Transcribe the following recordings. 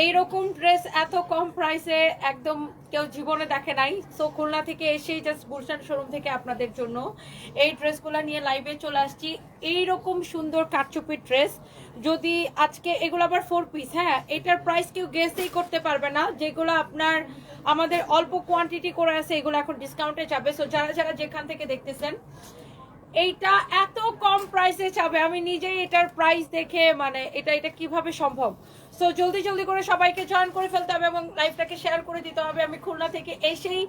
এইরকম ড্রেস এত কম প্রাইসে একদম কেউ জীবনে দেখে নাই। সো খুলনা থেকে এসেই জাস্ট গুলশান শোরুম থেকে আপনাদের জন্য এই ড্রেসগুলো নিয়ে লাইভে চলে আসছি। এইরকম সুন্দর কাটচুপির ড্রেস, যদি আজকে এগুলো আবার 4 পিস, হ্যাঁ এটার প্রাইস কেউ গেসই করতে পারবে না। যেগুলো আপনার আমাদের অল্প কোয়ান্টিটি করে আছে এগুলো এখন ডিসকাউন্টে যাবে। সো যারা যারা যেখান থেকে দেখতেছেন এইটা এত কম প্রাইসে যাবে, আমি নিজেই এটার প্রাইস দেখে মানে এটা কিভাবে সম্ভব। সো জলদি জলদি করে সবাইকে জয়েন করে ফেলতে হবে এবং লাইভটাকে শেয়ার করে দিতে হবে। আমি খুলনা থেকে এসেই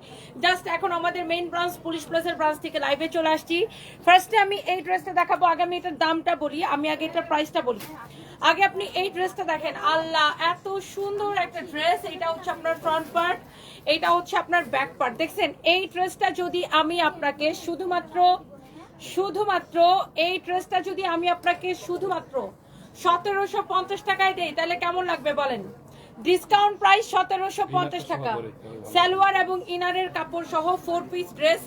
জাস্ট এখন আমাদের মেইন ব্রাঞ্চ পুলিশ প্লাসের ব্রাঞ্চ থেকে লাইভে চলে আসছি। ফার্স্টে আমি এই ড্রেসটা দেখাবো, আগে আমি এটার দামটা বলি, আমি আগে এটার প্রাইসটা বলি। আগে আপনি এই ড্রেসটা দেখেন, আল্লাহ এত সুন্দর একটা ড্রেস। এটা হচ্ছে আপনার ফ্রন্ট পার্ট, এটা হচ্ছে আপনার ব্যাক পার্ট। দেখছেন এই ড্রেসটা যদি আমি আপনাকে শুধুমাত্র এই ড্রেসটা যদি আমি আপনাকে শুধুমাত্র 1750 টাকায় দেই তাহলে কেমন লাগবে বলেন? ডিসকাউন্ট প্রাইস 1750 টাকা, সালোয়ার এবং ইনারের কাপড় সহ 4 পিস ড্রেস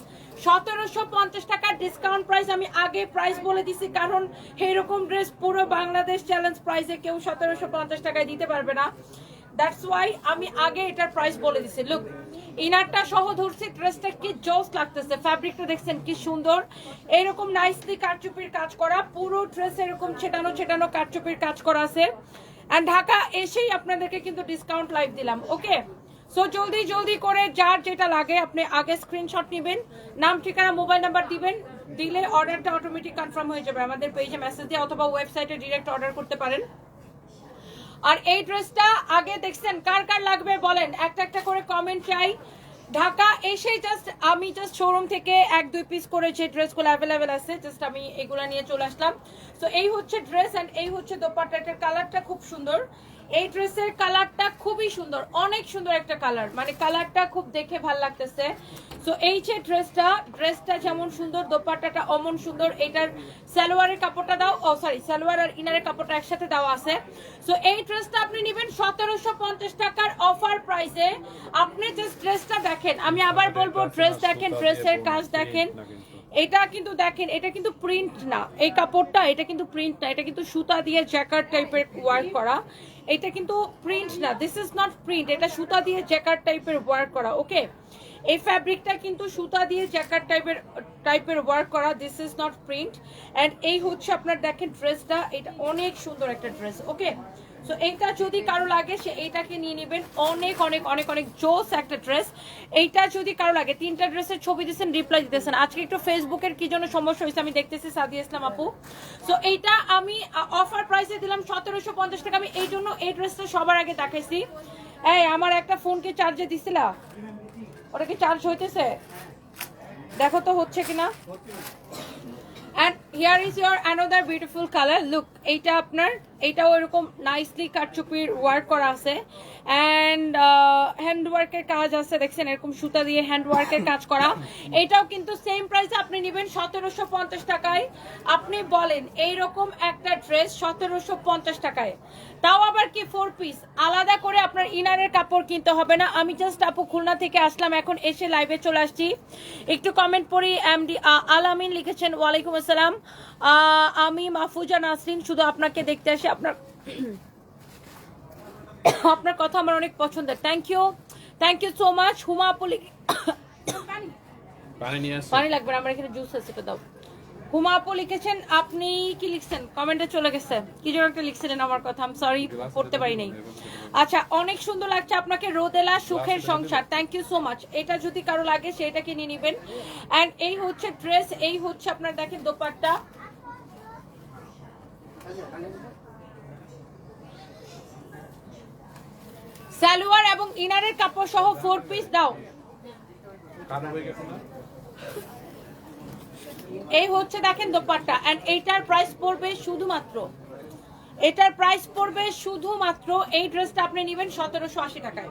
1750 টাকা ডিসকাউন্ট প্রাইস। আমি আগে প্রাইস বলে দিছি কারণ এরকম ড্রেস পুরো বাংলাদেশ চ্যালেঞ্জ প্রাইসে কেউ 1750 টাকায় দিতে পারবে না। দ্যাটস ওয়াই আমি আগে এটার প্রাইস বলে দিছি। লুক, ইনারটা সহ ধরছি, ড্রেসটা কি জোস লাগতেছে, ফ্যাব্রিকটা দেখছেন কি সুন্দর, এরকম নাইসলি কারচুপির কাজ করা, পুরো ড্রেস এরকম ছেটানো ছেটানো কারচুপির কাজ করা আছে। এন্ড ঢাকা এসেই আপনাদেরকে কিন্তু ডিসকাউন্ট লাইভ দিলাম, ওকে? সো জলদি জলদি করে যার যেটা লাগে আপনি আগে স্ক্রিনশট নেবেন, নাম ঠিকানা মোবাইল নাম্বার দিবেন, দিলে অর্ডারটা অটোমেটিক কনফার্ম হয়ে যাবে। আমাদের পেজে মেসেজ দিয়ে অথবা ওয়েবসাইটে ডিরেক্ট অর্ডার করতে পারেন। আর এই ড্রেসটা আগে দেখছেন, কার কার লাগবে বলেন, একটা একটা করে কমেন্ট চাই। ঢাকা এসে আমি জাস্ট শোরুম থেকে 1-2 পিস করে যে ড্রেসগুলো অ্যাভেলেবেল আছে জাস্ট আমি এগুলো নিয়ে চলে আসলাম। তো এই হচ্ছে ড্রেস এন্ড এই হচ্ছে দোপাট্টাটার কালারটা খুব সুন্দর। এই ড্রেসের কালারটা খুবই সুন্দর, অনেক সুন্দর একটা কালার, মানে কালারটা খুব দেখে ভাল লাগতেছে। সো এই যে ড্রেসটা যেমন সুন্দর, দোপাট্টাটা অমন সুন্দর। এটার সালোয়ারের কাপড়টা দাও, ও সরি সালোয়ার আর ইনারের কাপড়টা একসাথে দেওয়া আছে। সো এই ড্রেসটা আপনি নেবেন 1750 টাকার অফার প্রাইসে। আপনি জাস্ট ড্রেসটা দেখেন, আমি আবার বলবো ড্রেস দেখেন, ড্রেসের কাজ দেখেন। এটা কিন্তু দেখেন, এটা কিন্তু প্রিন্ট না, এই কাপড়টা এটা কিন্তু প্রিন্ট না, এটা কিন্তু সুতা দিয়ে জ্যাকার্ড টাইপের ওয়ার্ক করা। এটা কিন্তু প্রিন্ট না, দিস ইজ নট প্রিন্ট, এটা সুতা দিয়ে জ্যাকার্ড টাইপের ওয়ার্ক করা, ওকে? এই ফ্যাব্রিকটা কিন্তু সুতা দিয়ে জ্যাকার্ড টাইপের ওয়ার্ক করা, this is not print. And এই হচ্ছে আপনার দেখেন ড্রেসটা, এটা অনেক সুন্দর একটা ড্রেস, ওকে? সো এইটা যদি কারো লাগে সে এইটাকে নিয়ে নেবেন, অনেক অনেক অনেক অনেক জোস একটা ড্রেস। এইটা যদি কারো লাগে, 3টা ড্রেসের ছবি দিয়েছেন, রিপ্লাই দিতেছেন। আজকে একটু ফেসবুকের কি জন্য সমস্যা হয়েছে আমি দেখতেছি, সাদিয়া ইসলাম আপু। সো এইটা আমি অফার প্রাইসে দিলাম 1750 টাকা। আমি এই জন্য এই ড্রেসটা সবার আগে দেখাইছি। এই আমার একটা ফোনকে চার্জে দিছিলা, ওটা কি চার্জ হইতেছে? দেখো তো হচ্ছে কিনা। And here is your another beautiful color. Look, এইটা আপনার, এইটাও এরকম নাইসলি কারচুপির ওয়ার্ক করা আছে এন্ড হ্যান্ড ওয়ার্কের কাজ আছে, দেখছেন এরকম সুতা দিয়ে হ্যান্ড ওয়ার্কের কাজ করা। এটাও কিন্তু সেম প্রাইসে আপনি নেবেন 1750 টাকায়। আপনি বলেন এইরকম একটা ড্রেস 1750 টাকায়, তাও আবার কি 4 পিস, আলাদা করে আপনার ইনারের কাপড় কিনতে হবে না। আমি জাস্ট আপু খুলনা থেকে আসলাম, এখন এসে লাইভে চলে আসছি। একটু কমেন্ট পড়ি। এমডি আলামিন লিখেছেন, ওয়ালাইকুম আসসালাম, আমি মাহফুজা নাসরিন, শুধু আপনাকে দেখতে আসি, আপনার কথা আমার অনেক পছন্দের। Thank you so much. Huma আপু পানি লাগবে না, আমার এখানে জুস আছে, দাও। হুমা আপু লিখেছেন, আপনি কি লিখছেন কমেন্টে চলে গেছে, কি জন্য একটা লিখছিলেন আমার কথা, আমি সরি পড়তে পারি নাই। আচ্ছা, অনেক সুন্দর লাগছে আপনাকে, রোদেলা সুখের সংসার, থ্যাংক ইউ সো মাচ। এটা যদি কারো লাগে সেটাকে নিয়ে নেবেন। এন্ড এই হচ্ছে ড্রেস, এই হচ্ছে আপনার দেখেন দোপাট্টা। সালোয়ার এবং ইনারের কাপড় সহ 4 পিস দাও। এই হচ্ছে দেখেন দোপাট্টা এন্ড এইটার প্রাইস পড়বে শুধুমাত্র, এই ড্রেসটা আপনি নেবেন 1780 টাকায়।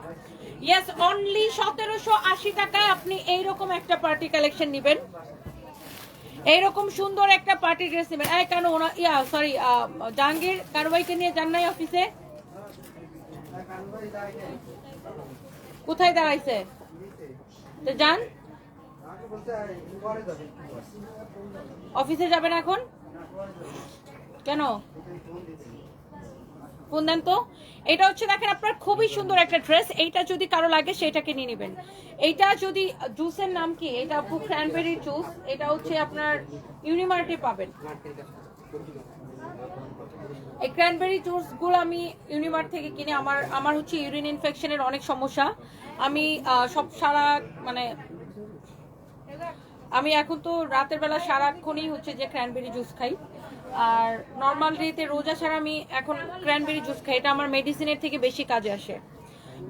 ইয়েস, অনলি 1780 টাকায় আপনি এইরকম একটা পার্টি কালেকশন নেবেন, এইরকম সুন্দর একটা পার্টি ড্রেস নেবেন। এই কেন সরি জাহাঙ্গীর কারবাইকে নিয়ে যান নাই অফিসে? কোথায় দাঁড়াইছে? তো যান, অফিসে যাবেন এখন কেন? ফোন দেন তো। এটা হচ্ছে দেখেন আপনার খুবই সুন্দর একটা ড্রেস, এইটা যদি কারো লাগে সেটাকে নিয়ে নেবেন। এইটা যদি জুসের নাম কি, এটা আপু ক্র্যানবেরি জুস, এটা হচ্ছে আপনার ইউনিমার্টে পাবেন। এই ক্র্যানবেরি জুসগুলো আমি ইউনিমার্ট থেকে কিনে, আমার হচ্ছে ইউরিন ইনফেকশনের অনেক সমস্যা। আমি সব সারা মানে আমি এখন তো রাতের বেলা সারাক্ষণই হচ্ছে যে ক্র্যানবেরি জুস খাই, আর নর্মাল ডেতে রোজা ছাড়া আমি এখন ক্র্যানবেরি জুস খাই, এটা আমার মেডিসিনের থেকে বেশি কাজে আসে।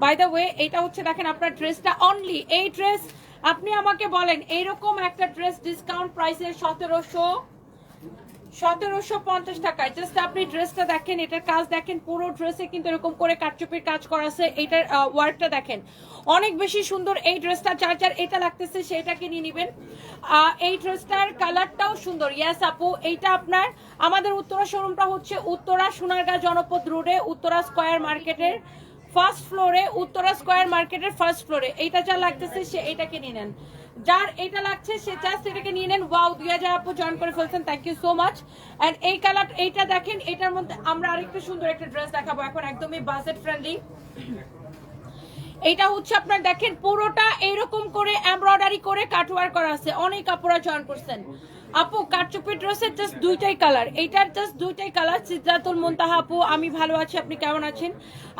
বাই দ্য ওয়ে এটা হচ্ছে দেখেন আপনার ড্রেসটা অনলি, এই ড্রেস আপনি আমাকে বলেন এইরকম একটা ড্রেস ডিসকাউন্ট প্রাইসে 1750 টাকায়। জাস্ট আপনি ড্রেসটা দেখেন, এটার কাজ দেখেন, পুরো ড্রেসে কিন্তু এরকম করে কাটচুপির কাজ করা আছে, এটার ওয়ার্কটা দেখেন অনেক বেশি সুন্দর। এই ড্রেসটা যার যার এটা লাগতেছে সেটাকে নিয়ে নেবেন। এই ড্রেসটার কালারটাও সুন্দর। ইয়াস আপু, এইটা আপনার আমাদের উত্তরা শোরুমটা হচ্ছে উত্তরা সোনারগাঁ জনপদ রোডে, উত্তরা স্কয়ার মার্কেটের ফার্স্ট ফ্লোরে, উত্তরা স্কয়ার মার্কেটের ফার্স্ট ফ্লোরে। এইটা যা লাগতেছে সে এটাকে নিয়ে নেন, যার এটা লাগছে সে জাস্ট এটাকে নিয়ে নেন। ওয়াও, 2000 আপু জয়েন করে ফেলছেন, thank you so much. And এই কালার এইটা দেখেন, এটার মধ্যে আমরা আরেকটু সুন্দর একটা ড্রেস দেখাবো এখন, একদমই বাজেট ফ্রেন্ডলি। এইটা হচ্ছে আপনার দেখেন পুরোটা এইরকম করে এমব্রয়ডারি করে কাটওয়ার্ক করা আছে, অনেক আপুরা জয়েন করছেন। আপু কাটচুপি ড্রেসের জাস্ট দুইটাই কালার, এইটার জাস্ট দুইটাই কালার। সিদ্ধাতুল মুনতাহা আপু, আমি ভালো আছি, আপনি কেমন আছেন?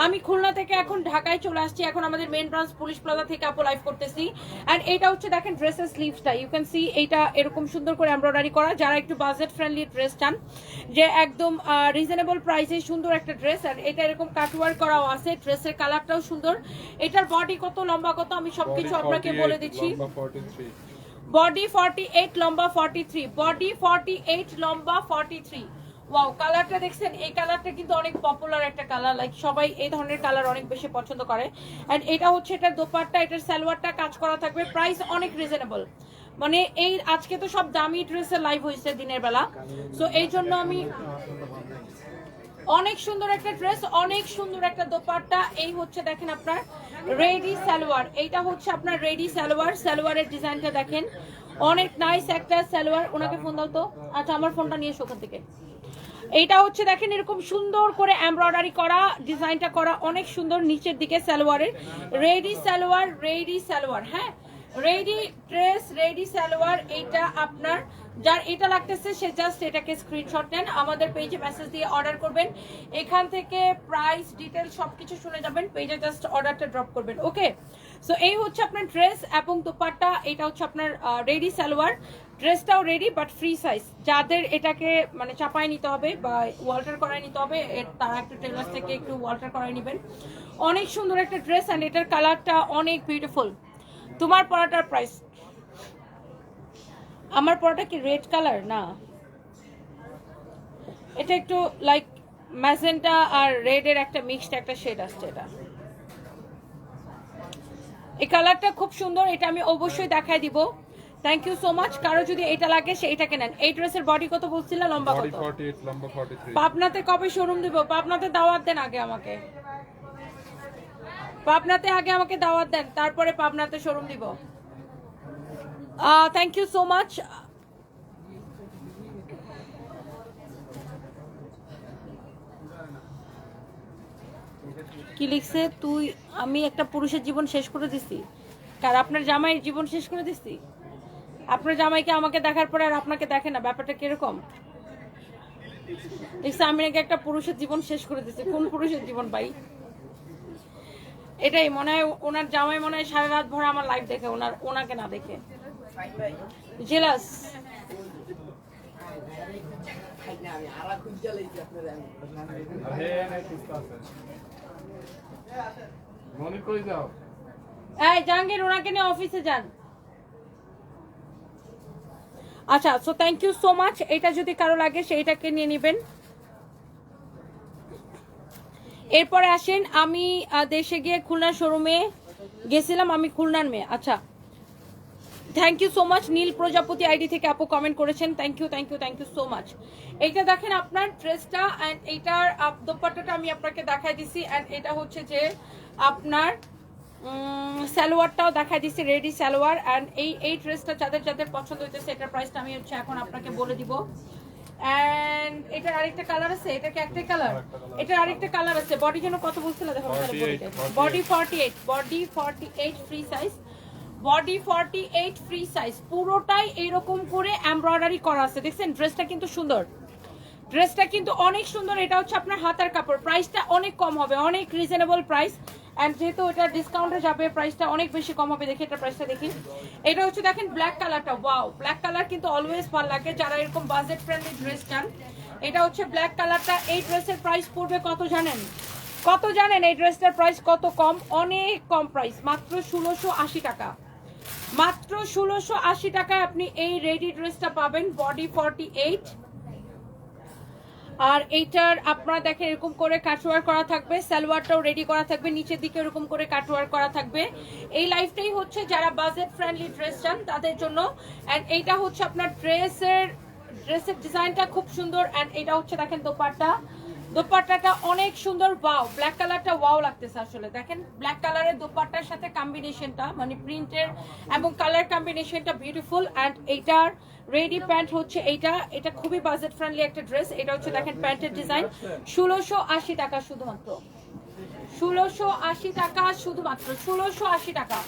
আমি খুলনা থেকে এখন ঢাকায় চলে আসছি, এখন আমাদের মেইন ব্রাঞ্চ পুলিশ প্লাজা থেকে আপু লাইভ করতেছি। এন্ড এইটা হচ্ছে দেখেন ড্রেসের স্লিভসটা, ইউ ক্যান সি এইটা এরকম সুন্দর করে এমব্রয়ডারি করা। যারা একটু বাজেট ফ্রেন্ডলি ড্রেস চান, যে একদম রিজনেবল প্রাইসে সুন্দর একটা ড্রেস, আর এটা এরকম কাটওয়ার্ক করাও আছে, ড্রেসের কালারটাও সুন্দর। এটার বডি কত, লম্বা কত, আমি সবকিছু আপনাকে বলে দিচ্ছি। বডি 48, লম্বা 43, বডি 48, লম্বা 43। ওয়াও, কালারটা দেখছেন? এই কালারটা কিন্তু অনেক পপুলার একটা কালার, লাইক সবাই এই ধরনের কালার অনেক বেশি পছন্দ করে। এন্ড এটা হচ্ছে এটার দোপাট্টা, এটার সালোয়ারটা কাজ করা থাকবে, প্রাইস অনেক রিজনেবল। মানে এই আজকে তো সব দামি ড্রেসের লাইভ হয়েছে দিনের বেলা, সো এই জন্য আমি অনেক সুন্দর একটা ড্রেস, অনেক সুন্দর একটা দোপাট্টা। এই হচ্ছে দেখেন আপনার রেডি সালোয়ার, এইটা হচ্ছে আপনার রেডি সালোয়ার, সালোয়ারের ডিজাইনটা দেখেন অনেক নাইস একটা সালোয়ার। ওনাকে ফোন দাও তো, আচ্ছা আমার ফোনটা নিয়ে এসো ওখান থেকে। এইটা হচ্ছে দেখেন এরকম সুন্দর করে এমব্রয়ডারি করা, ডিজাইনটা করা অনেক সুন্দর নিচের দিকে সালোয়ারের। রেডি সালোয়ার, রেডি সালোয়ার, হ্যাঁ রেডি ড্রেস, রেডি সালোয়ার। এইটা আপনার যার এটা লাগতেছে সে জাস্ট এটাকে স্ক্রিনশট নেন, আমাদের পেজে মেসেজ দিয়ে অর্ডার করবেন, এখান থেকে প্রাইস ডিটেল সবকিছু শুনে যাবেন, পেজে জাস্ট অর্ডারটা ড্রপ করবেন। ওকে, সো এই হচ্ছে আপনার ড্রেস এবং দোপাট্টা। এটা হচ্ছে আপনার রেডি সালোয়ার, ড্রেসটাও রেডি বাট ফ্রি সাইজ। যাদের এটাকে মানে চাপায় নিতে হবে বা ওয়াল্টার করায় নিতে হবে, তারা একটু টেলার থেকে একটু ওয়াল্টার করায় নেবেন। অনেক সুন্দর একটা ড্রেস, অ্যান্ড এটার কালারটা অনেক বিউটিফুল। তোমার পরাটার প্রাইস, আমার পরাটা কি রেড কালার না, এটা একটু লাইক ম্যাজেন্টা আর রেড এর একটা মিক্সড একটা শেড আসছে। এটা এই কালারটা খুব সুন্দর, এটা আমি অবশ্যই দেখাই দিব। Thank you so much. কারো যদি এটা লাগে সেইটাকে নেন। এই ড্রেসের বডি কত বলছিল, লম্বা কত? 48, লম্বা 43। পাবনাতে কবে শোরুম দিব? পাবনাতে দাওয়াত দেন আগে আমাকে, পাবনাতে আগে আমাকে দাওয়াত দেন, তারপরে পাবনাতে শোরুম দিব। Thank you so much. কি লিখছে তুই, আমি একটা পুরুষের জীবন শেষ করে দিছি? কার আপনার জামাইয়ের জীবন শেষ করে দিছি? আপনার জামাইকে আমাকে দেখার পরে আর আপনাকে দেখে না, ব্যাপারটা কিরকম? লিখছে আমি নাকি একটা পুরুষের জীবন শেষ করে দিছি। কোন পুরুষের জীবন ভাই? এটাই মনে হয় ওনার জামাই মনে হয় সারা রাত ভর আমার লাইভ দেখে, ওনাকে না দেখে জেলাস। এই জাহাঙ্গীর, ওনাকে নিয়ে অফিসে যান। আচ্ছা, so thank you so much. এটা যদি কারো লাগে সেইটাকে নিয়ে নেবেন। এরপরে আসেন, আমি দেশে গিয়ে খুলনা শোরুমে গেছিলাম, আমি খুলনার মেয়ে। আচ্ছা, থ্যাংক ইউ সো মাচ। নীল প্রজাপতি আইডি থেকে আপু কমেন্ট করেছেন, thank you thank you thank you so much. এইটা দেখেন আপনার ড্রেসটা, অ্যান্ড এইটার দোপাট্টাটা আমি আপনাকে দেখাই দিছি, অ্যান্ড এটা হচ্ছে যে আপনার সালোয়ারটাও দেখাই দিছি, রেডি সালোয়ার। অ্যান্ড এই ড্রেসটা যাদের যাদের পছন্দ হইতেছে, এটার প্রাইসটা আমি হচ্ছে এখন আপনাকে বলে দিব। এন্ড এটার আরেকটা কালার আছে, এটা কি একটাই কালার? এটার আরেকটা কালার আছে। বডি যেন কত বলছিল দেখো, body 48, body 48 free size, body 48 free size, পুরোটাই এরকম করে এমব্রয়ডারি করা আছে। দেখছেন ড্রেসটা কিন্তু সুন্দর, ড্রেসটা কিন্তু অনেক সুন্দর। এটা হচ্ছে আপনার হাতার কাপড়, প্রাইসটা অনেক কম হবে, অনেক রিজনেবল প্রাইস। এন্ড যেহেতু এটা ডিসকাউন্টে যাবে, প্রাইসটা অনেক বেশি কম হবে। দেখি এটা প্রাইসটা দেখি। এটা হচ্ছে দেখেন ব্ল্যাক কালারটা, ওয়াও ব্ল্যাক কালার কিন্তু অলওয়েজ ভালো লাগে যারা এরকম বাজেট ফ্রেন্ডলি ড্রেস চান। এটা হচ্ছে ব্ল্যাক কালারটা। এই ড্রেসের প্রাইস পড়বে কত জানেন? কত জানেন এই ড্রেসটার প্রাইস কত কম? অনেক কম প্রাইস, মাত্র 1680 টাকা। মাত্র 1680 টাকায় আপনি এই রেডি ড্রেসটা পাবেন, বডি 48। আর এইটার আপনারা দেখেন এরকম করে কাটওয়ার করা থাকবে, সালোয়ারটাও রেডি করা থাকবে, নিচের দিকে এরকম করে কাটওয়ার করা থাকবে। এই লাইফটাই হচ্ছে যারা বাজেট ফ্রেন্ডলি ড্রেস চান তাদের জন্য। এন্ড এইটা হচ্ছে আপনার ড্রেসের ডিজাইনটা খুব সুন্দর। এন্ড এটা হচ্ছে দেখেন দোপাট্টা, দোপাট্টাটা অনেক সুন্দর। ওয়াও ব্ল্যাক কালারটা ওয়াও লাগতেছে আসলে। দেখেন ব্ল্যাক কালারের দোপাট্টার সাথে কম্বিনেশনটা, মানে প্রিন্টের এবং কালার কম্বিনেশনটা বিউটিফুল। এন্ড এইটার রেডি প্যান্ট হচ্ছে এইটা, এটা খুবই বাজেট ফ্রেন্ডলি একটা ড্রেস। এটা হচ্ছে দেখেন প্যান্টের ডিজাইন, 1680 টাকা শুধুমাত্র, 1680 টাকা শুধুমাত্র, 1680 টাকা।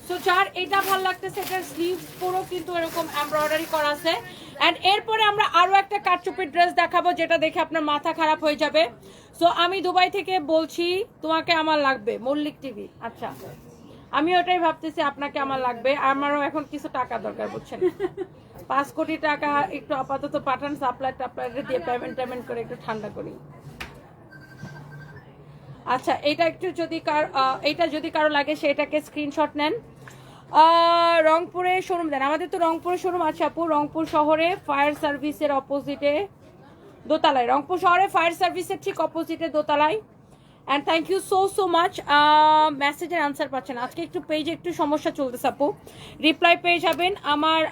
সো যার এটা ভালো লাগতেছে, এটার স্লিভস পুরো কিন্তু এরকম এমব্রয়ডারি করা আছে। এন্ড এরপরে আমরা আরো একটা কাটচুপির ড্রেস দেখাবো যেটা দেখে আপনার মাথা খারাপ হয়ে যাবে। সো আমি দুবাই থেকে বলছি, তোমাকে আমার লাগবে মল্লিক টিভি। আচ্ছা আমি ওটাই ভাবতেছি আপনাকে আমার লাগবে, আমারও এখন কিছু টাকা দরকার, বুঝছেন? 5 কোটি টাকা একটু আপাতত পাঠান, সাপ্লাই টাপ্লাই দিয়ে পেমেন্ট করে একটু ঠান্ডা করি। আচ্ছা এটা একটু যদি এটা যদি কারো লাগে সেটাকে স্ক্রিনশট নেন। রংপুরে শোরুম দেন, আমাদের তো রংপুরে শোরুম আছে আপু, রংপুর শহরে ফায়ার সার্ভিসের অপোজিটে দোতলায়, রংপুর শহরে ফায়ার সার্ভিসের ঠিক অপোজিটে দোতলায়। And thank you so much. মেসেজের আনসার পাচ্ছেন, আজকে একটু পেজে একটু সমস্যা চলতেছে আপু, রিপ্লাই পেয়ে যাবেন।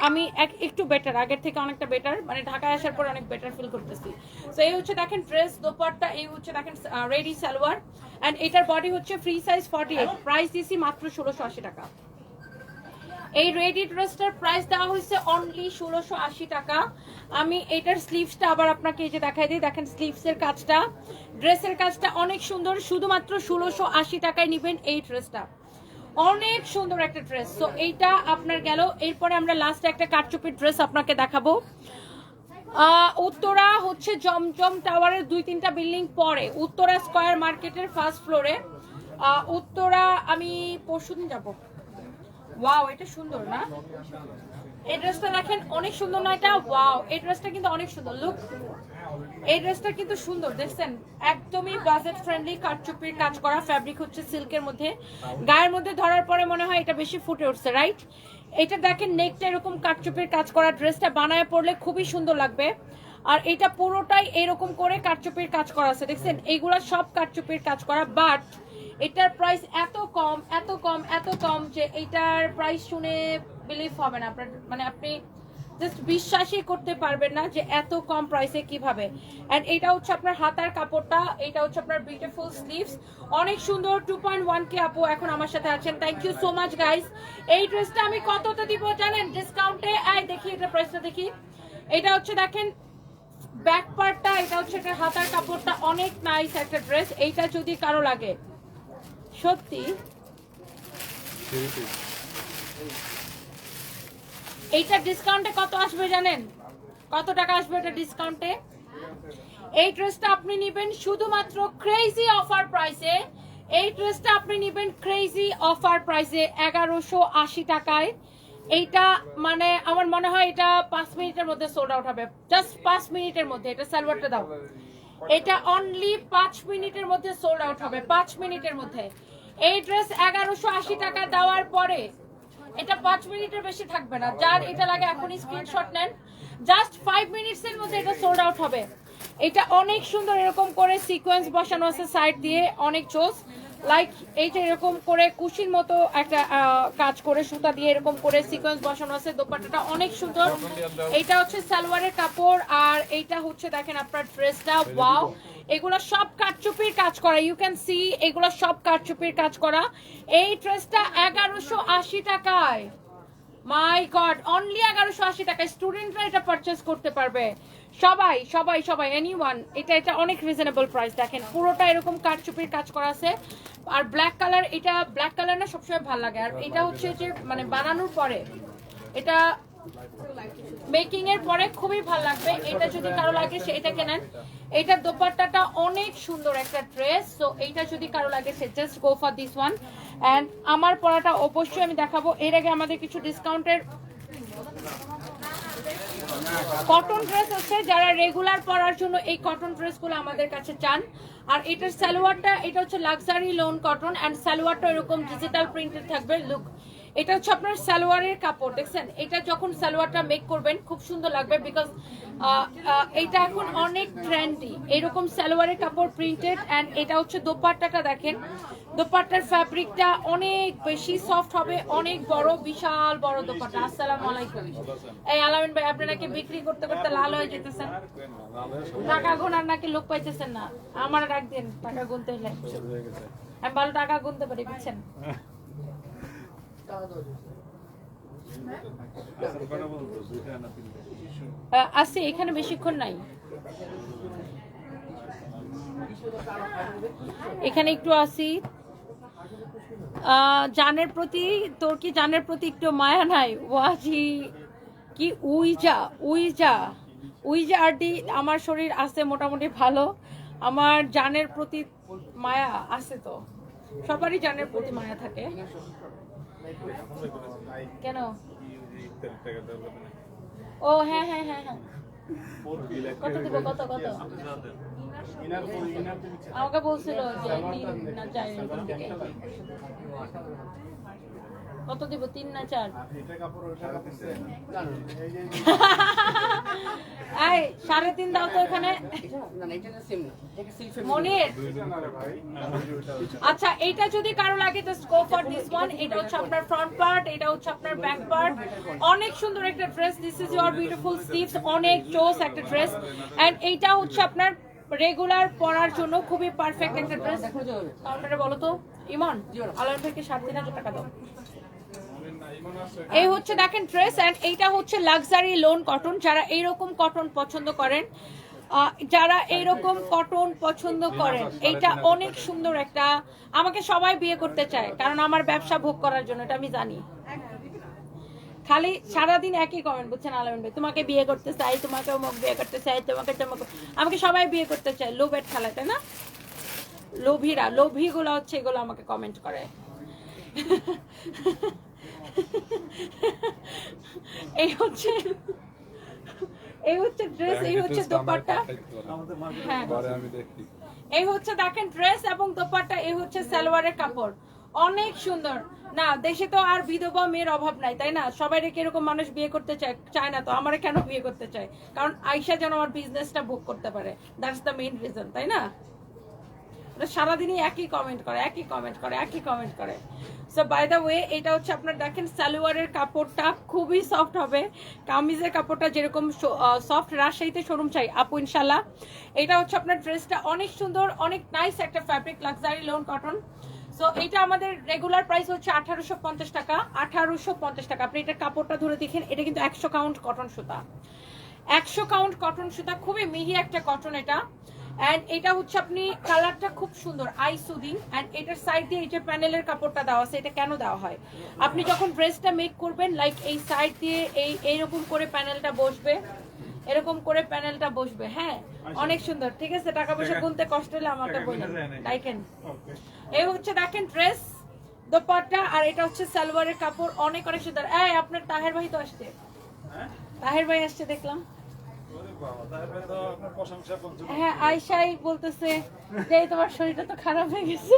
আমি একটু বেটার, আগের থেকে অনেকটা বেটার, মানে ঢাকায় আসার পর অনেক বেটার ফিল করতেছি। তো এই হচ্ছে দেখেন ড্রেস, দোপাট্টা, এই হচ্ছে দেখেন রেডি সালোয়ার। অ্যান্ড এটার বডি হচ্ছে ফ্রি সাইজ 48, প্রাইস দিছি মাত্র 1680 টাকা। এই রেডি ড্রেসটার প্রাইস দেওয়া হয়েছে অনলি 1680 টাকা। আমি এটার স্লিভসটা আবার আপনাকে এই যে দেখাই দিই, দেখেন স্লিভসের কাজটা, ড্রেসের কাজটা অনেক সুন্দর। শুধুমাত্র 1680 টাকায় নেবেন এই ড্রেসটা, অনেক সুন্দর একটা ড্রেস। তো এইটা আপনার গেল। এরপরে আমরা লাস্টে একটা কাটচুপির ড্রেস আপনাকে দেখাবো। উত্তরা হচ্ছে জমজম টাওয়ারের 2-3টা বিল্ডিং পরে, উত্তরা স্কয়ার মার্কেটের ফার্স্ট ফ্লোরে। উত্তরা আমি পরশুদিন যাবো। ওয়াও এটা সুন্দর না? এই ড্রেসটা দেখেন অনেক সুন্দর না এটা? ওয়াও এই ড্রেসটা কিন্তু অনেক সুন্দর, লুক এই ড্রেসটা কিন্তু সুন্দর, দেখছেন একদমই বাজেট ফ্রেন্ডলি কাটচুপির কাজ করা, ফ্যাব্রিক হচ্ছে সিল্কের মধ্যে, গায়ের মধ্যে ধরার পরে মনে হয় এটা বেশি ফুটে উঠছে, রাইট? এটা দেখেন নেকটা এরকম কাটচুপির কাজ করা, ড্রেসটা বানায় পড়লে খুবই সুন্দর লাগবে। আর এটা পুরোটাই এরকম করে কাটচুপির কাজ করা আছে, দেখছেন এইগুলা সব কাটচুপির কাজ করা। বাট এটার প্রাইস এত কম, এত কম, এত কম যে এইটার প্রাইস শুনে বিলিভ হবে না আপনার, মানে আপনি জাস্ট বিশ্বাসই করতে পারবেন না যে এত কম প্রাইসে কিভাবে। এন্ড এটা হচ্ছে আপনার হাতার কাপড়টা, এটা হচ্ছে আপনার বিউটিফুল স্লিভস, অনেক সুন্দর। 2.1K আপু এখন আমার সাথে আছেন, thank you so much guys. এই ড্রেসটা আমি কততে দিব জানেন ডিসকাউন্টে? দেখি এটা প্রাইসটা দেখি। এটা হচ্ছে দেখেন ব্যাক পার্টটা, এটা হচ্ছে এটা হাতার কাপড়টা, অনেক নাইস একটা ড্রেস। এইটা যদি কারো লাগে সত্যি, এইটা ডিসকাউন্টে কত আসবে জানেন? কত টাকা আসবে এটা ডিসকাউন্টে? এই ড্রেসটা আপনি নেবেন শুধুমাত্র ক্রেজি অফার প্রাইসে, এই ড্রেসটা আপনি নেবেন ক্রেজি অফার প্রাইসে 1180 টাকায়। এইটা মানে আমার মনে হয় এটা 5 মিনিটের মধ্যে সোল্ড আউট হবে, জাস্ট 5 মিনিটের মধ্যে। এটা সালোয়ারটা দাও, এটা অনলি 5 মিনিটের মধ্যে সোল্ড আউট হবে, 5 মিনিটের মধ্যে। এই ড্রেস 1180 টাকা দেওয়ার পরে এটা 5 মিনিটের বেশি থাকবে না। যার এটা লাগে এখনই স্ক্রিনশট নেন, জাস্ট 5 মিনিটসের মধ্যে এটা সোল্ড আউট হবে। এটা অনেক সুন্দর, এরকম করে সিকোয়েন্স বসানো আছে সাইড দিয়ে, অনেক চোস। লাইক এই যে এরকম করে কুশির মতো একটা কাজ করে সুতা দিয়ে এরকম করে সিকোয়েন্স বসানো আছে। দোপাট্টাটা অনেক সুন্দর। এইটা হচ্ছে সালোয়ারের কাপড়, আর এইটা হচ্ছে দেখেন আপনার ড্রেসটা, ওয়াও এগুলো সব কাটচুপির কাজ করা, ইউ ক্যান সি এগুলো সব কাটচুপির কাজ করা। এই ড্রেসটা 1180 টাকায়, মাই গড, অনলি 1180 টাকায় স্টুডেন্টরা এটা পারচেজ করতে পারবে। সবাই সবাই সবাই এনিওয়ান, এটা অনেক রিজনেবল প্রাইস। দেখেন পুরোটা এরকম কারচুপির কাজ করা আছে। আর ব্ল্যাক কালার, এটা ব্ল্যাক কালার না সবসময় ভালো লাগে। আর এটা হচ্ছে যে মানে বানানোর পরে, এটা মেকিং এর পরে খুবই ভালো লাগবে। এটা যদি কারো লাগে সে এটা কেনেন। এটা দোপাট্টাটা অনেক সুন্দর একটা ড্রেস। সো এইটা যদি কারো লাগে সে just go for this one. And আমার পরাটা অবশ্যই আমি দেখাবো। এর আগে আমাদের কিছু ডিসকাউন্টের কটন ড্রেস আছে, যারা রেগুলার পরার জন্য এই কটন ড্রেসগুলো আমাদের কাছে চান। আর এটার সালোয়ারটা, এটা হচ্ছে লাক্সারি লোন কটন এন্ড সালোয়ারটা এরকম ডিজিটাল প্রিন্টেড থাকবে। লুক, এটা হচ্ছে আপনার সালোয়ারের কাপড়, দেখছেন? এটা যখন সালোয়ারটা মেক করবেন খুব সুন্দর লাগবে, বিকজ এটা এখন অনেক ট্রেন্ডি এরকম সালোয়ারের কাপড় প্রিন্টেড। এন্ড এটা হচ্ছে দোপাট্টাটা, দেখেন দোপাট্টার ফ্যাব্রিকটা অনেক বেশি সফট হবে, অনেক বড়, বিশাল বড় দোপাট্টা। আসসালামু আলাইকুম। এই আলামিন ভাই, আপনি নাকি বিক্রি করতে করতে লাল হয়ে যেতেছেন, টাকা গোনার নাকি লোক পাইতেছেন না। আমার ডাক দিন, টাকা গুনতে হলে আমি ভালো টাকা গুনতে পারি, বুঝছেন? আসি এখানে বেশিক্ষণ নাই, এখানে একটু আসি। জানের প্রতি, তোর কি জানের প্রতি একটু মায়া নাই? ওয়াজি কি উইজা উইজা উইজা আরডি, আমার শরীর আছে মোটামুটি ভালো, আমার জানের প্রতি মায়া আছে। তো সবারই জানের প্রতি মায়া থাকে। কেন? ও হ্যাঁ হ্যাঁ হ্যাঁ হ্যাঁ, কত দিব? কত কত আমাকে বলছিল যে না যাই, কত দিব? 3 না 4? এই 3.5 দাও তো এখানে মনির। আচ্ছা, এটা যদি কারো লাগে just go for this one. এটা হচ্ছে আপনার ফ্রন্ট পার্ট, এটা হচ্ছে আপনার ব্যাক পার্ট। অনেক সুন্দর একটা dress. This is your beautiful sleeves, অনেক চোস একটা ড্রেস। এন্ড এইটা হচ্ছে আপনার রেগুলার পরার জন্য খুবই পারফেক্ট একটা ড্রেস। কাউন্টারে বলো তো ইমন, আলাম থেকে 3,500 টাকা দাও। এই হচ্ছে দেখেন ড্রেস। এন্ড এইটা হচ্ছে লাক্সারি লোন কটন। যারা এইরকম কটন পছন্দ করেন, যারা এইরকম কটন পছন্দ করেন, এইটা অনেক সুন্দর একটা। আমাকে সবাই বিয়ে করতে চায় কারণ আমার ব্যবসা ভোগ করার জন্য, এটা আমি জানি। খালি সারাদিন একই কমেন্ট, বুঝছেন আলামিন ভাই? তোমাকে বিয়ে করতে চাই, তোমাকে অমুক বিয়ে করতে চাই, তোমাকে তমুক, আমাকে সবাই বিয়ে করতে চায়। লোভের খেলা, তাই না? লোভীরা, লোভীগুলো হচ্ছে এগুলো আমাকে কমেন্ট করে। এই হচ্ছে ড্রেস, এই হচ্ছে দোপাট্টা। হ্যাঁ, এই হচ্ছে দেখেন ড্রেস এবং দোপাট্টা। এই হচ্ছে সালোয়ারের কাপড়, অনেক সুন্দর। না, দেশে তো আর বিধবা মেয়ের অভাব নাই, তাই না? সবাই রেখে এরকম মানুষ বিয়ে করতে চায় না, তো আমারে কেন বিয়ে করতে চায়? কারণ আয়শা যেন আমার বিজনেসটা ভোগ করতে পারে, দ্যাটস দ্য মেইন রিজন, তাই না? সারাদিনই একই কমেন্ট করে, একই কমেন্ট করে, একই কমেন্ট করে। সো বাই দ্য ওয়ে, এটা হচ্ছে আপনার দেখেন সালোয়ারের কাপড়টা খুবই সফট হবে। কামিজের কাপড়টা যেরকম সফট, রাজশাহীতে শোরুম চাই আপু ইনশাল্লাহ। এটা হচ্ছে আপনার ড্রেসটা অনেক সুন্দর, অনেক নাইস একটা fabric, luxury loan cotton. So এটা আমাদের রেগুলার প্রাইস হচ্ছে 1850 টাকা। 1850 টাকা। আপনি এটা কাপড়টা ধরে দেখেন, এটা কিন্তু 100 কাউন্ট কটন সুতা, 100 কাউন্ট কটন সুতা, খুবই মিহি একটা কটন এটা। এন্ড এটা হচ্ছে আপনি কালারটা খুব সুন্দর, আই সুদিং। এন্ড এটার সাইড দিয়ে এই যে প্যানেলের কাপড়টা দেওয়া আছে, এটা কেন দেওয়া হয়? আপনি যখন ড্রেসটা মেক করবেন, লাইক এই সাইড দিয়ে এইরকম করে প্যানেলটা বসবে, এরকম করে প্যানেলটা বসবে। হ্যাঁ, অনেক সুন্দর। ঠিক আছে, টাকা পয়সা গুনতে কষ্ট হলে আমাকে বলুন। দেখেন, এই হচ্ছে দেখেন ড্রেস, দোপাট্টা, আর এটা হচ্ছে সালোয়ারের কাপড়, অনেক অনেক সুন্দর। এই আপনার তাহের ভাই তো আসছে, তাহের ভাই আসছে দেখলাম। হ্যাঁ, আয়শাই বলতেছে যে তোমার শরীরটা তো খারাপ হয়ে গেছে।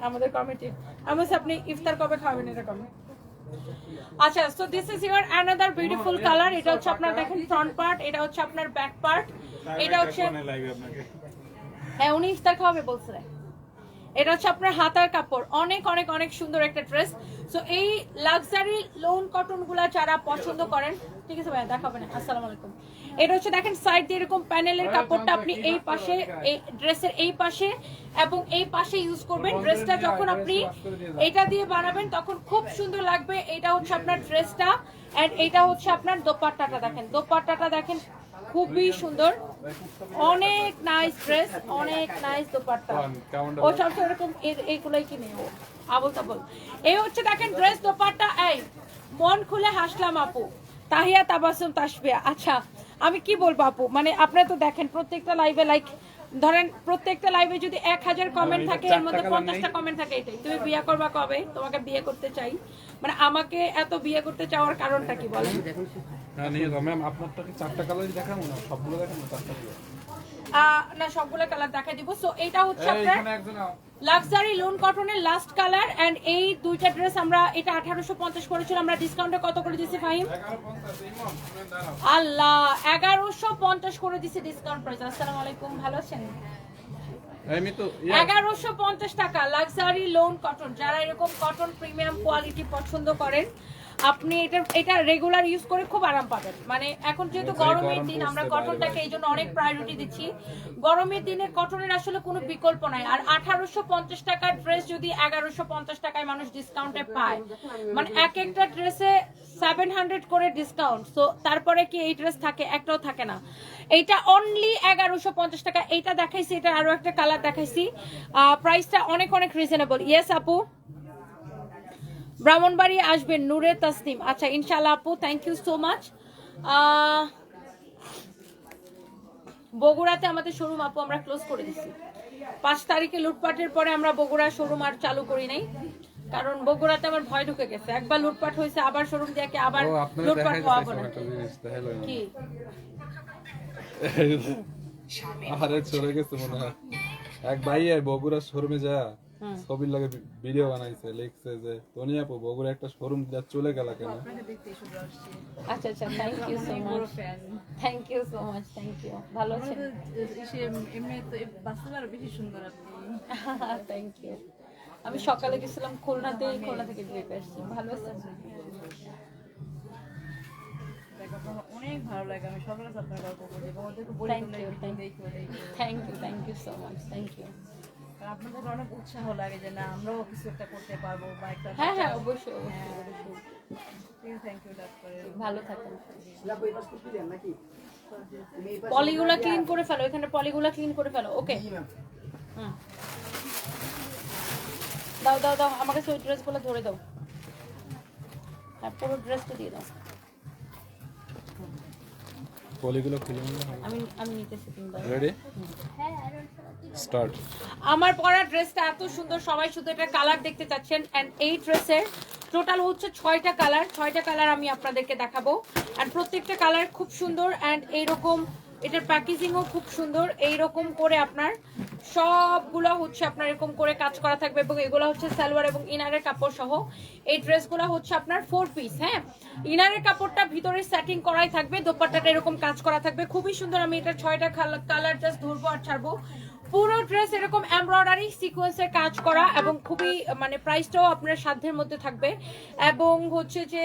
আমাদের কমিটি, আমি আপনি ইফতার কবে খাবেন এরকম। আচ্ছা, so this is your another beautiful colour. এটা হচ্ছে আপনার দেখেন ফ্রন্ট পার্ট, এটা হচ্ছে আপনার ব্যাক পার্ট, এটা হচ্ছে, হ্যাঁ উনি ইফতার খাওয়াবে বলছে। এটা হচ্ছে আপনার হাতার কাপড়, অনেক অনেক অনেক সুন্দর একটা ড্রেস। সো এই লাক্সারি লোন কটন গুলা যারা পছন্দ করেন, ঠিক আছে ভাইয়া দেখাবেন। আসসালামু আলাইকুম। এটা হচ্ছে দেখেন সাইড দিয়ে এরকম প্যানেলের কাপড়টা আপনি এই পাশে এই ড্রেসের এই পাশে এবং এই পাশে ইউজ করবেন। ড্রেসটা যখন আপনি এটা দিয়ে বানাবেন তখন খুব সুন্দর লাগবে। এটা হচ্ছে আপনার ড্রেসটা এন্ড এটা হচ্ছে আপনার দোপাট্টাটা দেখেন, দোপাট্টাটা দেখেন খুবই সুন্দর, অনেক নাইস ড্রেস, অনেক নাইস দোপাট্টা। ও সবসময় এরকম এইগুলোই কিনে ও আবল তাবল। এই হচ্ছে দেখেন ড্রেস দোপাট্টা। এই মন খুলে হাসলাম আপু, তাহিয়া তাবাসুম তাসবিয়া। আচ্ছা আমি কি বলবো আপু, মানে আপনারা তো দেখেন প্রত্যেকটা লাইভে লাইক ধরেন প্রত্যেকটা লাইভে যদি 1000 কমেন্ট থাকে এর মধ্যে 50টা কমেন্ট থাকে এটাই, তুমি বিয়ে করবা কবে, তোমাকে বিয়ে করতে চাই, মানে আমাকে এত বিয়ে করতে চাওয়ার কারণটা কি বলেন? হ্যাঁ নিয়ে যাও ম্যাম, আপনারটা কি 4টা কালারই দেখাবো না, সবগুলো দেখাবো 4টা দিয়ে? না সবগুলো কালার দেখা দিব। সো এটা হচ্ছে আপনার লাক্সারি লোন কটনের লাস্ট কালার এন্ড এই দুইটা ড্রেস আমরা এটা 1850 করেছিল, আমরা ডিসকাউন্টে কত করে দিছি ফাহিম? আল্লাহ 1150 করে দিছি ডিসকাউন্ট প্রাইস। আসসালামু আলাইকুম, ভালো আছেন? আমি তো 1150 টাকা লাক্সারি লোন কটন। যারা এরকম কটন প্রিমিয়াম কোয়ালিটি পছন্দ করেন আপনি এটা রেগুলার ইউজ করে খুব আরাম পাবেন। মানে এখন যেহেতু গরমের দিন আমরা কটনটাকে এই জন্য অনেক প্রায়োরিটি দিচ্ছি। গরমের দিনে কটনের আসলে কোনো বিকল্প নাই। আর 1850 টাকার ড্রেস যদি 1150 টাকায় মানুষ ডিসকাউন্টে পায়, মানে এক একটা ড্রেসে 700 করে ডিসকাউন্ট। সো তারপরে কি এই ড্রেস থাকে? একটাও থাকে না। এইটা অনলি 1150 টাকা। এইটা দেখাইছি, এটা আরো একটা কালার দেখাইছি, প্রাইসটা অনেক অনেক রিজনেবল। ইয়েস আপু, ব্রাহ্মণবাড়ি আসবেন নূরে তাসনিম। আচ্ছা ইনশাআল্লাহ আপু, থ্যাংক ইউ সো মাচ। বগুড়াতে আমাদের শোরুম আপু আমরা ক্লোজ করে দিচ্ছি 5 তারিখে লুটপাটের পরে। আমরা বগুড়া শোরুম আর চালু করি নাই, কারণ বগুড়াতে আমার ভয় ঢুকে গেছে। একবার লুটপাট হয়েছে, আবার শোরুম দিয়ে আবার লুটপাট হওয়া হবে না। কি আরে চলে গেছে মনে হয় এক ভাই বগুড়া শোরুমে যা ছবির লাগে ভিডিও বানাইছে, লিখছে যে তনি আপু বগুড়া একটা শোরুম দিয়ে চলে গেল কেন? আচ্ছা আচ্ছা, thank you so much, thank you so much, thank you. ভালো আছেন? এমনি তো বাস্তবে আরো বেশি সুন্দর আপনি। Thank you. আমি সকালে গেছিলাম খুলনাতে, খুলনা থেকে ডিরেক্ট আসছি। ভালো আছেন? অনেক ভালো লাগে, আমি সকালে আপনার গল্প করি এবং ওদেরকে বলি thank you so much, thank you. আপনাদের অনেক উৎসাহ লাগে যে না আমরাও কিছু একটা করতে পারবো বা একটা। হ্যাঁ হ্যাঁ অবশ্যই অবশ্যই অবশ্যই। থ্যাংক ইউ ডাক্তার, ভালো থাকেন। পলিগুলা ক্লিন করে ফেলো, এখানে পলিগুলা ক্লিন করে ফেলো। ওকে দাও দাও দাও, আমাকে সেই ড্রেসগুলো ধরে দাও। হ্যাঁ পুরো ড্রেসটা দিয়ে দাও। পলিগুলো খুলে নিলে আমি নিতেছি, তুমি দাও। Ready start. আমার পরা ড্রেসটা এত সুন্দর, সবাই শুধু এটা কালার দেখতে চাচ্ছেন। এন্ড এই ড্রেসের টোটাল হচ্ছে 6টা কালার, 6টা কালার আমি আপনাদেরকে দেখাবো। এন্ড প্রত্যেকটা কালার খুব সুন্দর এন্ড এইরকম এটার প্যাকেজিংও খুব সুন্দর। এইরকম করে আপনার সবগুলো হচ্ছে আপনার এরকম করে কাজ করা থাকবে এবং এগুলো হচ্ছে সালোয়ার এবং ইনারের কাপড় সহ। এই ড্রেসগুলো হচ্ছে আপনার 4 পিস। হ্যাঁ, ইনারের কাপড়টা ভিতরে সেটিং করাই থাকবে, দোপাট্টাটা এরকম কাজ করা থাকবে, খুবই সুন্দর। আমি এটা 6টা কালার জাস্ট ধরবো আর ছাড়বো। পুরো ড্রেস এরকম এমব্রয়ডারি সিকোয়েন্সের কাজ করা এবং খুবই মানে প্রাইসটাও আপনার সাধ্যের মধ্যে থাকবে। এবং হচ্ছে যে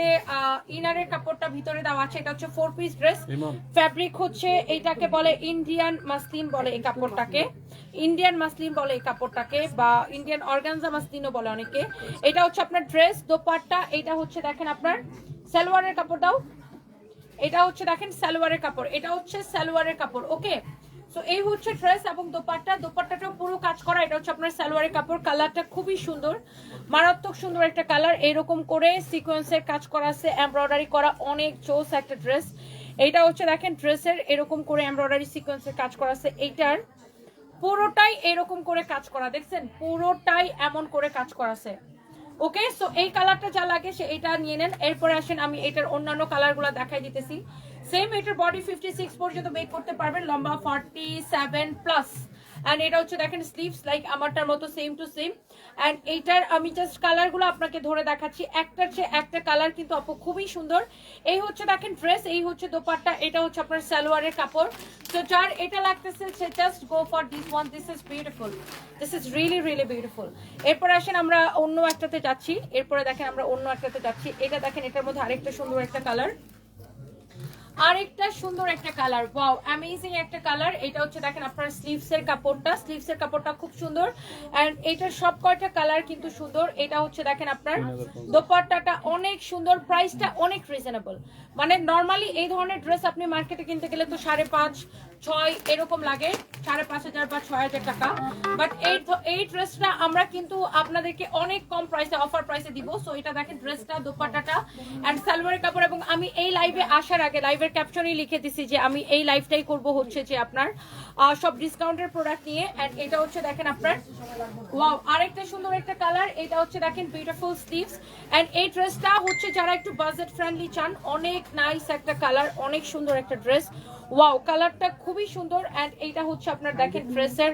ইনারের কাপড়টা ভিতরে দেওয়া আছে, এটা হচ্ছে 4 পিস ড্রেস। ফ্যাব্রিক হচ্ছে এইটাকে বলে ইন্ডিয়ান মাসলিন বলে, এই কাপড়টাকে ইন্ডিয়ান মাসলিন বলে, এই কাপড়টাকে বা ইন্ডিয়ান অর্গানজা মাসলিনও বলে অনেকে। এটা হচ্ছে আপনার ড্রেস দোপাট্টা। এটা হচ্ছে দেখেন আপনার সালোয়ারের কাপড় দাও, এটা হচ্ছে দেখেন সালোয়ারের কাপড়, এটা হচ্ছে সালোয়ারের কাপড়। ওকে, তো এই হচ্ছে ড্রেস এবং দোপাট্টা, দোপাট্টাটাও পুরো কাজ করা। এটা হচ্ছে আপনার সালোয়ারের কাপড়। কালারটা খুবই সুন্দর, মারাত্মক সুন্দর একটা কালার। এরকম করে সিকোয়েন্সের কাজ করা আছে, এমব্রয়ডারি করা, অনেক জোস একটা ড্রেস। এইটা হচ্ছে দেখেন ড্রেসের এরকম করে এমব্রয়ডারি সিকোয়েন্সের কাজ করা আছে। এইটার পুরোটাই এরকম করে কাজ করা, দেখছেন পুরোটাই এমন করে কাজ করা আছে। ওকে, সো এই কালারটা যা লাগে সে এটা নিয়ে নেন। এরপরে আসেন আমি এটার অন্যান্য কালারগুলো দেখাই দিতেছি। সেম এটার বডি 56 পর্যন্ত মেক করতে পারবেন, লম্বা 47 প্লাস। এন্ড এটা হচ্ছে দেখেন স্লিভস লাইক আমারটার মতো সেম টু সেম। এন্ড এইটার আমি জাস্ট কালারগুলো আপনাকে ধরে দেখাচ্ছি, একটার চেয়ে একটা কালার কিন্তু আপু খুবই সুন্দর। এই হচ্ছে দেখেন ড্রেস, এই হচ্ছে দোপাট্টা, এটা হচ্ছে আপনার সালোয়ারের কাপড়। তো যার এটা লাগতেছে সে just go for this one, this is beautiful, this is really really beautiful. এরপরে আসেন আমরা অন্য একটাতে যাচ্ছি, এরপরে দেখেন আমরা অন্য একটাতে যাচ্ছি। এটা দেখেন এটার মধ্যে আরেকটা সুন্দর একটা কালার, আরেকটা সুন্দর একটা কালার, ওয়াও অ্যামেজিং একটা কালার। এটা হচ্ছে দেখেন আপনার স্লিভসের কাপড়টা খুব সুন্দর এন্ড এটার সব কয়টা কালার কিন্তু সুন্দর। এটা হচ্ছে দেখেন আপনার দোপাট্টাটা অনেক সুন্দর, প্রাইসটা অনেক রিজনেবল। মানে নরমালি এই ধরনের ড্রেস আপনি মার্কেটে কিনতে গেলে তো 5.5 6 এরকম লাগে, 5,500 বা 6,000 টাকা। বাট এই ড্রেসটা আমরা কিন্তু আপনাদেরকে অনেক কম প্রাইসে, অফার প্রাইসে দিব। সো এটা দেখেন ড্রেসটা, দোপাট্টাটা এন্ড সালোয়ারের কাপড়। এবং আমি এই লাইভে আসার আগে লাইভের ক্যাপশনেই লিখে দিছি যে আমি এই লাইভটাই করব হচ্ছে যে আপনার সব ডিসকাউন্টের প্রোডাক্ট নিয়ে। এন্ড এটা হচ্ছে দেখেন আপনার ওয়াও আরেকটা সুন্দর একটা কালার। এটা হচ্ছে দেখেন বিউটিফুল স্লিভস এন্ড এই ড্রেসটা হচ্ছে যারা একটু বাজেট ফ্রেন্ডলি চান, অনেক নাইস একটা কালার, অনেক সুন্দর একটা ড্রেস। ওয়াও কালারটা খুবই সুন্দর এন্ড এইটা হচ্ছে আপনার দেখেন ড্রেসের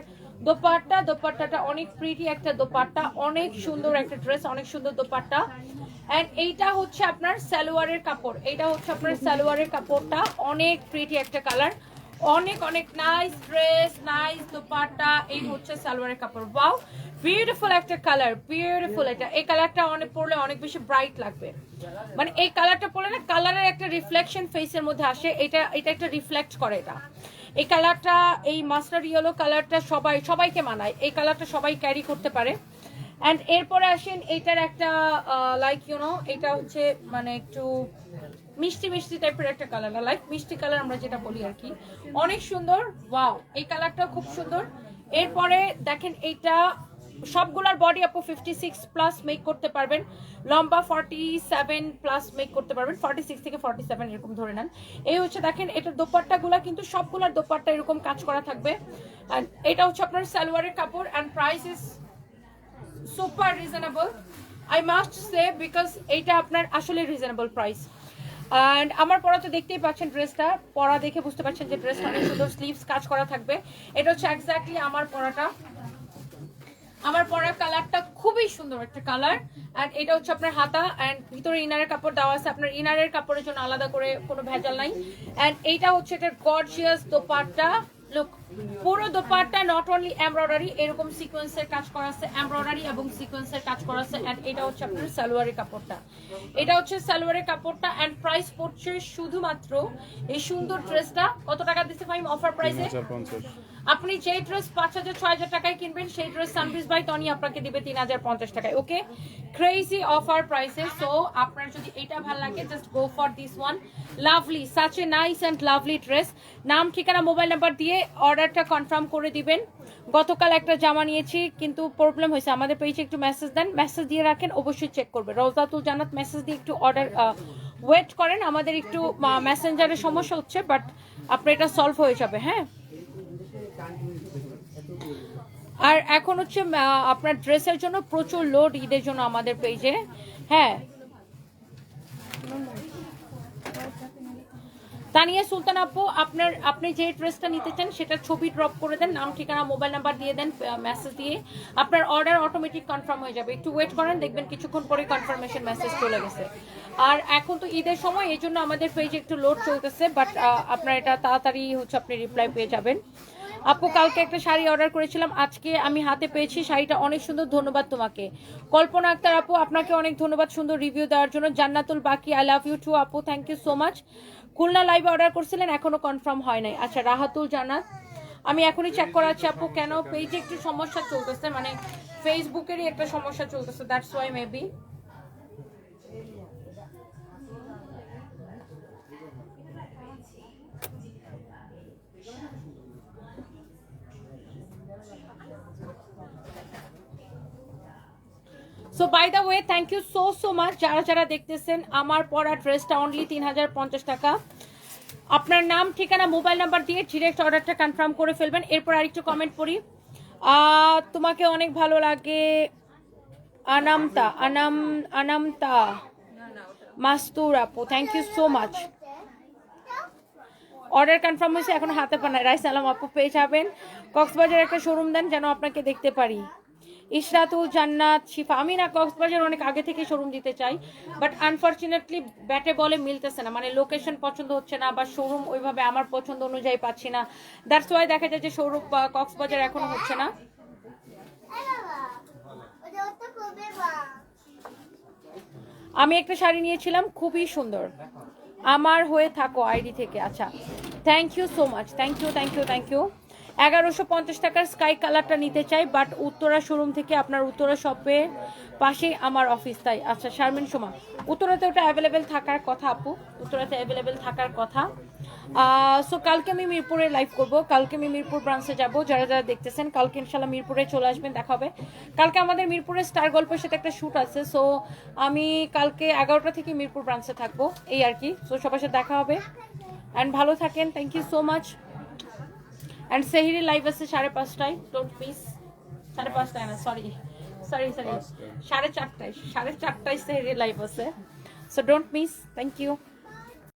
দোপাট্টাটা অনেক প্রিটি একটা দোপাট্টা, অনেক সুন্দর একটা ড্রেস, অনেক সুন্দর দোপাট্টা। এন্ড এইটা হচ্ছে আপনার সালোয়ারের কাপড়, এটা হচ্ছে আপনার সালোয়ারের কাপড়টা, অনেক প্রিটি একটা কালার, অনেক অনেক নাইস ড্রেস, নাইস দোপাট্টা। এই হচ্ছে সালোয়ারের কাপড়, ওয়াও বিউটিফুল একটা কালার, বিউটিফুল। এটা এই কালারটা অনেক পরলে অনেক বেশি ব্রাইট লাগবে, মানে এই কালারটা পরলে না কালারের একটা রিফ্লেকশন ফেসের মধ্যে আসে, এটা একটা রিফ্লেক্ট করে। এটা এই কালারটা, এই মাস্টার্ড ইয়েলো কালারটা সবাইকে মানায়, এই কালারটা সবাই ক্যারি করতে পারে। অ্যান্ড এরপরে আসেন এইটার একটা লাইক এটা হচ্ছে মানে একটু মিষ্টি মিষ্টি টাইপের একটা কালার, লাইক মিষ্টি কালার আমরা যেটা বলি আর কি, অনেক সুন্দর। ওয়াও এই কালারটা খুব সুন্দর। এরপরে দেখেন এইটা সবগুলার বডি আপু 56 প্লাস মেক করতে পারবেন, লম্বা 47 প্লাস মেক করতে পারবেন, 46 থেকে 47 এরকম ধরে নেন। এই হচ্ছে দেখেন এটার দোপাট্টাগুলা কিন্তু সবগুলার দোপাট্টা এরকম কাজ করা থাকবে। এন্ড এটা হচ্ছে আপনার সালোয়ারের কাপড় and price is super reasonable, I must say, because এইটা আপনার আসলে রিজনেবল প্রাইস। অ্যান্ড আমার পরা তো দেখতেই পাচ্ছেন, ড্রেসটা পরা দেখে বুঝতে পারছেন যে ড্রেসটা অনেক সুন্দর, স্লিভস কাজ করা থাকবে। এটা হচ্ছে এক্স্যাক্টলি আমার পরাটা, আমার পরা কালারটা খুবই সুন্দর একটা কালার। এন্ড এটা হচ্ছে আপনার হাতা এন্ড ভিতরে ইনারের কাপড় দেওয়া আছে, আপনার ইনারের কাপড়ের জন্য আলাদা করে কোনো ভেজাল নাই। এন্ড এইটা হচ্ছে এটা গর্জিয়াস দোপাট্টা, লুক পুরো দোপাট্টা নট অনলি এমব্রয়ডারি, এরকম সিকোয়েন্সের কাজ করা আছে, এমব্রয়ডারি এবং সিকোয়েন্সের কাজ করা আছে। এন্ড এটা হচ্ছে আপনার সালোয়ারের কাপড়টা, এটা হচ্ছে সালোয়ারের কাপড়টা। এন্ড প্রাইস পড়ছে শুধুমাত্র এই সুন্দর ড্রেসটা কত টাকা দিতে পারি অফার প্রাইসে? আপনি যে ড্রেস 5,000 6,000 টাকায় কিনবেন সেই ড্রেস সানবিজ বাই টনি আপনাকে দিবে 3,050 টাকায়। ওকে, ক্রেজি অফার প্রাইসে। সো আপনার যদি এটা ভালো লাগে just go for this one, lovely, such a nice and lovely dress. নাম ঠিকানা মোবাইল নাম্বার দিয়ে অর্ডারটা কনফার্ম করে দিবেন। গতকাল একটা জামা নিয়েছি কিন্তু প্রবলেম হয়েছে, আমাদের পেজে একটু মেসেজ দেন, মেসেজ দিয়ে রাখেন, অবশ্যই চেক করবে। রওজাতুল জান্নাত মেসেজ দিয়ে একটু অর্ডার ওয়েট করেন, আমাদের একটু মেসেঞ্জারের সমস্যা হচ্ছে, বাট আপনার এটা সলভ হয়ে যাবে। হ্যাঁ, আর এখন হচ্ছে আপনার ড্রেসের জন্য প্রচুর লোড ঈদের জন্য আমাদের পেজে। হ্যাঁ, তানিয়া সুলতান আপু, আপনি যে ড্রেসটা নিতে চান সেটা ছবি ড্রপ করে দেন, নাম ঠিকানা মোবাইল নাম্বার দিয়ে দেন, মেসেজ দিয়ে আপনার অর্ডার অটোমেটিক কনফার্ম হয়ে যাবে। একটু ওয়েট করেন, দেখবেন কিছুক্ষণ পরে কনফার্মেশন মেসেজ চলে গেছে। আর এখন তো ঈদের সময়, এই জন্য আমাদের পেজে একটু লোড চলতেছে, বাট আপনার এটা তাড়াতাড়ি হচ্ছে আপনি রিপ্লাই পেয়ে যাবেন। আপু কালকে একটা শাড়ি অর্ডার করেছিলাম, আজকে আমি হাতে পেয়েছি, শাড়িটা অনেক সুন্দর, ধন্যবাদ তোমাকে। কল্পনা আক্তার আপু, আপনাকে অনেক ধন্যবাদ সুন্দর রিভিউ দেওয়ার জন্য। Jannatul Baki, I love you too আপু, thank you so much. Khulna লাইভে অর্ডার করছিলেন, এখনো কনফার্ম হয় নাই। আচ্ছা, রাহাতুল জান্নাত, আমি এখনই চেক করাচ্ছি আপু, কেন পেজে একটু সমস্যা চলতেছে, মানে ফেসবুকেরই একটা সমস্যা চলতেছে, that's why maybe. So by the way, thank you so much যারা যারা দেখতেছেন। আমার পরা ড্রেসটা অনলি 3,050 টাকা। আপনার নাম ঠিকানা মোবাইল নাম্বার দিয়ে ডিরেক্ট অর্ডারটা কনফার্ম করে ফেলবেন। এরপর আরেকটু কমেন্ট পড়ি, তোমাকে অনেক ভালো লাগে আনামতা মাস্তুর আপু, thank you so much. Order confirm হয়েছে, এখন হাতে পানায়। রাইস সালাম আপু, পেয়ে যাবেন। কক্সবাজার একটা শোরুম দেন যেন আপনাকে দেখতে পারি। ইশরাতুল জান্নাত শিফা, আমি না কক্সবাজার অনেক আগে থেকে শোরুম দিতে চাই, বাট আনফরচুনেটলি ব্যাটে বলে মিলতেছে না, মানে লোকেশন পছন্দ হচ্ছে না বা শোরুম ওইভাবে আমার পছন্দ অনুযায়ী পাচ্ছি না, দ্যাটস ওয়াই দেখা যায় যে শোরুম কক্সবাজার এখনো হচ্ছে না। আমি একটা শাড়ি নিয়েছিলাম, খুবই সুন্দর, আমার হয়ে থাকো আইডি থেকে। আচ্ছা, thank you so much, thank you thank you thank you. 1150 টাকার স্কাই কালারটা নিতে চাই, বাট উত্তরা শোরুম থেকে, আপনার উত্তরা শপের পাশেই আমার অফিস, তাই। আচ্ছা শারমিন সোমা, উত্তরাতে ওটা অ্যাভেলেবেল থাকার কথা আপু, উত্তরাতে অ্যাভেলেবেল থাকার কথা। সো কালকে আমি মিরপুরে লাইভ করব, কালকে আমি মিরপুর ব্রাঞ্চে যাব। যারা যারা দেখতেছেন কালকে ইনশাল্লাহ মিরপুরে চলে আসবেন, দেখা হবে। কালকে আমাদের মিরপুরে স্টার গল্পের সাথে একটা শ্যুট আছে, সো আমি কালকে 11টা থেকে মিরপুর ব্রাঞ্চে থাকবো, এই আর কি। সো সবার সাথে দেখা হবে, অ্যান্ড ভালো থাকেন, thank you so much. And সেহরি লাইভ আছে 5:30টায়, ডোন্ট মিস। 5:30টায় না, সরি 4:30টায়, 4:30টায় সেহরি লাইভ আছে, so don't miss, thank you.